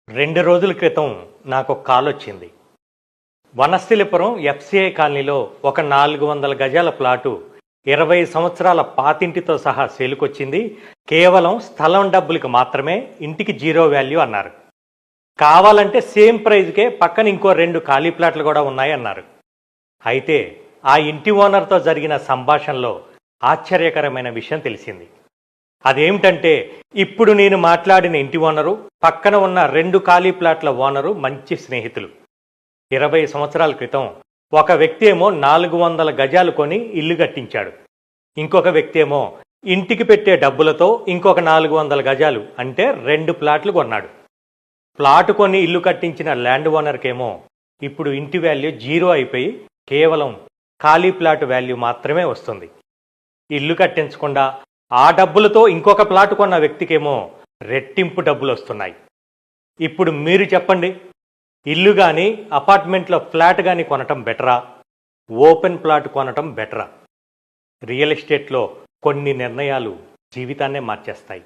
2 రోజుల క్రితం నాకొక కాలొచ్చింది. వనస్థలిపురం ఎఫ్‌సిఐ కాలనీలో ఒక 400 గజాల ప్లాటు 20 సంవత్సరాల పాతింటితో సహా సేలుకొచ్చింది. కేవలం స్థలం డబ్బులకి మాత్రమే, ఇంటికి జీరో వాల్యూ అన్నారు. కావాలంటే సేమ్ ప్రైజ్‌కే పక్కన ఇంకో 2 ఖాళీ ప్లాట్లు కూడా ఉన్నాయన్నారు. అయితే ఆ ఇంటి ఓనర్‌తో జరిగిన సంభాషణలో ఆశ్చర్యకరమైన విషయం తెలిసింది. అదేమిటంటే, ఇప్పుడు నేను మాట్లాడిన ఇంటి ఓనరు, పక్కన ఉన్న 2 ఖాళీ ప్లాట్ల ఓనరు మంచి స్నేహితులు. 20 సంవత్సరాల క్రితం ఒక వ్యక్తి ఏమో 400 గజాలు కొని ఇల్లు కట్టించాడు. ఇంకొక వ్యక్తి ఏమో ఇంటికి పెట్టే డబ్బులతో ఇంకొక 400 గజాలు అంటే 2 ప్లాట్లు కొన్నాడు. ప్లాటు కొని ఇల్లు కట్టించిన ల్యాండ్ ఓనర్కేమో ఇప్పుడు ఇంటి వాల్యూ జీరో అయిపోయి కేవలం ఖాళీ ప్లాట్ వాల్యూ మాత్రమే వస్తుంది. ఇల్లు కట్టించకుండా ఆ డబ్బులతో ఇంకొక ప్లాట్ కొన్న వ్యక్తికేమో రెట్టింపు డబ్బులు వస్తున్నాయి. ఇప్పుడు మీరు చెప్పండి, ఇల్లు కానీ అపార్ట్మెంట్లో ఫ్లాట్ కానీ కొనటం బెటరా, ఓపెన్ ప్లాట్ కొనటం బెటరా? రియల్ ఎస్టేట్లో కొన్ని నిర్ణయాలు జీవితాన్నే మార్చేస్తాయి.